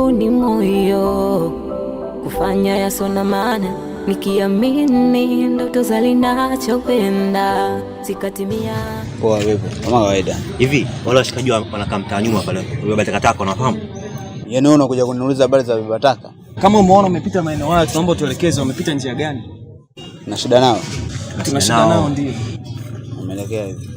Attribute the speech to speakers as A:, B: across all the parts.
A: Ni moyo kufanya yasona maana, nikiamini ndoto zalinachopenda zikatimia.
B: Poa wewe, kama kawaida. Hivi wale washikaji wanakaa mtaa nyuma pale, beba takataka unafahamu?
C: Yaani wewe unakuja kuniuliza habari za beba taka?
D: Kama umeona umepita maeneo haya, tunaomba tuelekeze wamepita njia gani?
C: Na shida nao?
D: Tuna shida nao ndio.
C: Umeelekea hivi.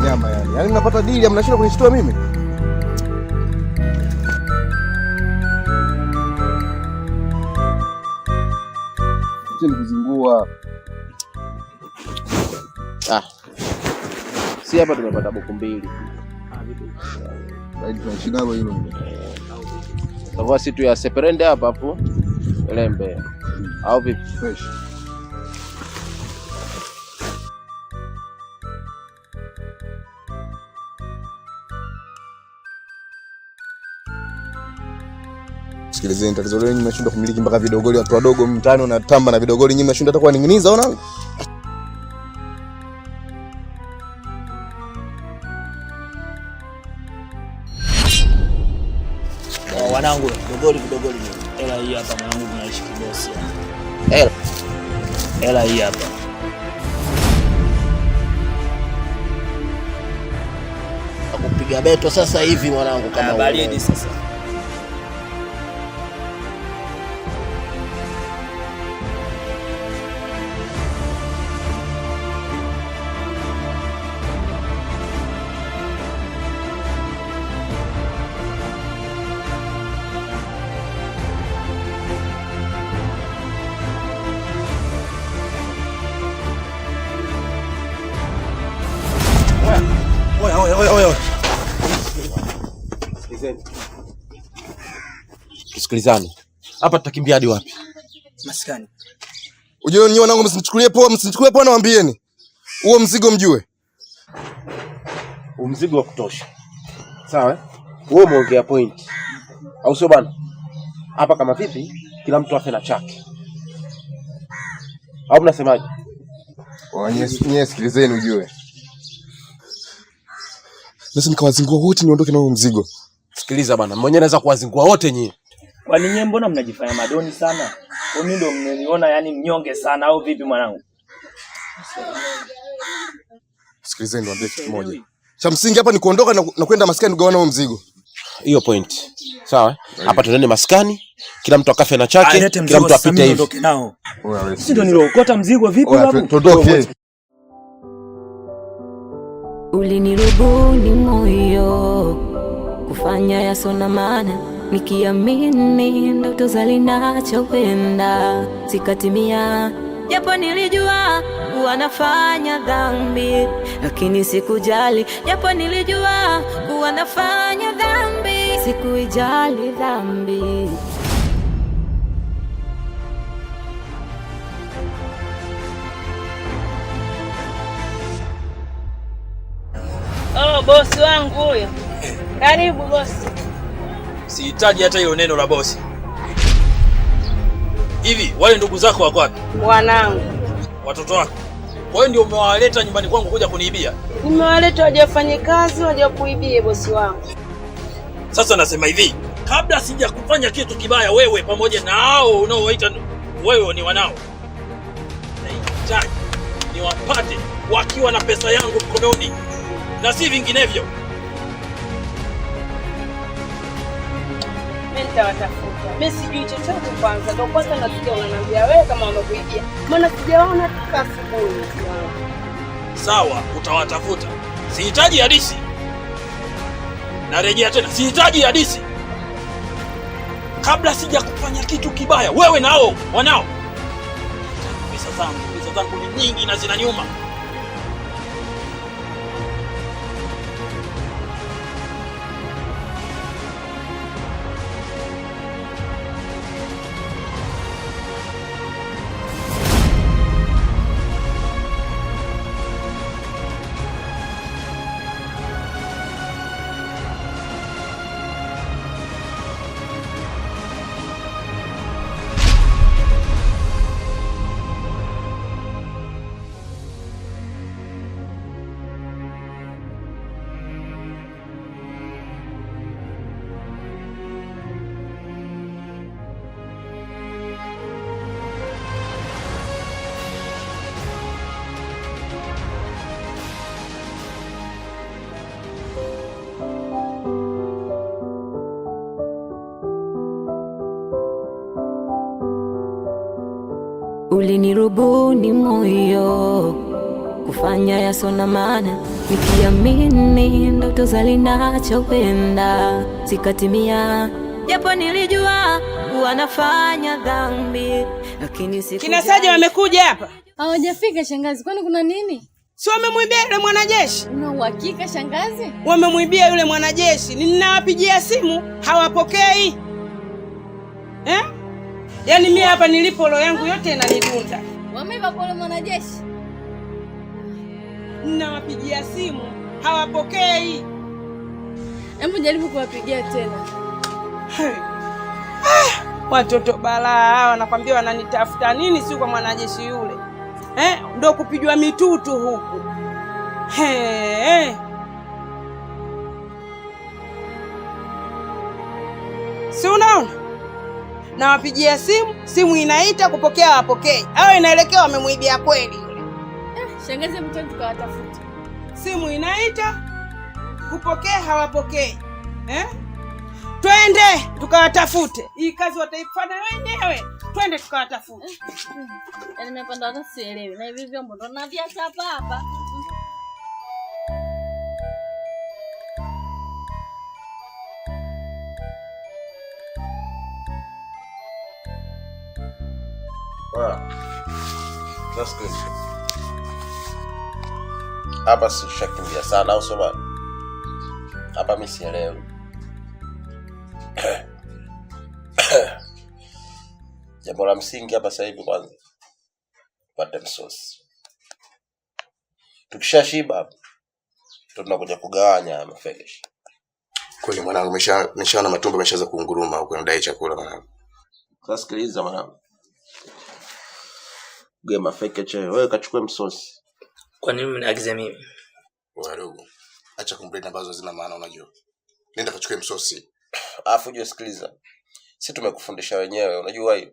E: Nyama yani. Yaani mnapata dili mnashinda kunishtua mimi. Tena kuzingua.
C: Si hapa tumepata buku mbili.
E: Baidi tunashinda hilo.
C: Sawa, si tu ya seperende hapa hapo. Lembe. Au vipi?
E: Fresh. Sikilizeni, tatizo leo nyinyi mnashindwa kumiliki mpaka vidogoli watu wadogo mtaani wanatamba na vidogoli, nyinyi mnashindwa hata kuwaning'iniza ona.
D: Wanangu, vidogoli. Hela hii hapa mwanangu, tunaishi kibosi. Hela hii hapa.
C: Akupiga beto sasa hivi mwanangu, kama
D: baridi sasa.
E: Oya.
B: Tusikilizane. Hapa tutakimbia hadi wapi?
D: Maskani.
E: Ujue nyinyi wanangu msinichukulie poa nawaambieni. Huo mzigo mjue.
B: Mzigo wa kutosha. Sawa? Wewe umeongea point. Au sio bana? Hapa kama vipi kila mtu afe na chake. Au mnasemaje?
E: Nyie sikilizeni ujue. Lazima nikawazingua wote niondoke na huo mzigo.
B: Sikiliza bana, mwenyewe naweza kuwazingua wote nyinyi.
D: Kwa nini mbona mnajifanya madoni sana? Kwa nini ndio mmeniona yani mnyonge sana au vipi mwanangu?
E: Sikilizeni niwaambie kitu kimoja. Cha msingi hapa ni kuondoka na kwenda maskani kugawana huo mzigo.
B: Hiyo point. Sawa? Hapa tunaende maskani, kila mtu akafe na chake, kila mtu apite hivi.
D: Sisi ndio niliokota mzigo vipi babu?
E: Tuondoke.
A: Ulinirubuni moyo kufanya yasona maana, nikiamini ndoto zalinachopenda zikatimia. Japo nilijua wanafanya dhambi, lakini sikujali. Japo nilijua wanafanya dhambi, sikuijali dhambi.
F: Oh, bosi wangu huyo. Karibu bosi.
G: Sihitaji hata hilo neno la bosi. Hivi wale ndugu zako wako wapi?
F: Wanangu.
G: Watoto wako? Kwa hiyo ndio umewaleta nyumbani kwangu kuja kuniibia?
F: Nimewaleta waje wafanye kazi, waje kuibie bosi wangu.
G: Sasa nasema hivi, kabla sija kufanya kitu kibaya, wewe pamoja na hao unaowaita wewe ni wanao, nahitaji niwapate wakiwa na pesa yangu mkononi na si vinginevyo.
F: Mimi nitawatafuta. Mimi sijui chochote kwanza. Ndio kwanza nasikia unaniambia wewe kama wamekuibia. Maana sijaona toka asubuhi.
G: Sawa, utawatafuta. Sihitaji hadithi. Narejea tena, sihitaji hadithi. Kabla sija kufanya kitu kibaya, wewe nao wanao. Pesa zangu ni nyingi na zina nyuma.
A: Ulinirubuni moyo kufanya yasona maana, nikiamini ndoto zalinachopenda zikatimia, japo nilijua wanafanya dhambi, lakini siku
F: kina Saja wamekuja hapa.
H: Hawajafika shangazi, kwani kuna nini?
F: Si wamemwibia yule mwanajeshi?
H: Una uhakika shangazi?
F: Wamemwibia yule mwanajeshi. Ninawapigia simu hawapokei. Yaani mimi hapa nilipo roho yangu yote inanidunda.
H: Wameiba kwa yule mwanajeshi.
F: Ninawapigia simu hawapokei.
H: Hebu jaribu kuwapigia tena.
F: Watoto balaa hawa, nakwambia wananitafuta nini si kwa mwanajeshi yule. Ndio kupigwa mitutu huku. Si unaona? Nawapigia simu inaita kupokea hawapokei. Hao inaelekea wamemwibia kweli yule.
H: Shangazi mtoni tukawatafuta.
F: Simu inaita kupokea hawapokei. Twende tukawatafute. Hii kazi wataifanya wenyewe. Twende tukawatafute.
H: Yaani nimepanda hata sielewi. Na hivi vyombo ndo naviacha hapa.
B: That's good. Hapa si shakimbia sana au sio bana? Hapa mimi sielewi. Jambo la msingi hapa sasa hivi kwanza pata msosi. Tukishashiba hapa tunakuja kugawanya mafekesh.
E: Kweli mwanangu, nimeshaona matumbo yameshaanza kuunguruma huko, nadai chakula mwanangu.
B: Sasa sikiliza mwanangu. Gema fekeche, wewe kachukue msosi.
D: Kwa nini mnaagiza mimi?
E: Wadogo, acha complain ambazo zina maana unajua. Nenda kachukue msosi.
B: Alafu je, sikiliza. Sisi tumekufundisha wenyewe, unajua hiyo.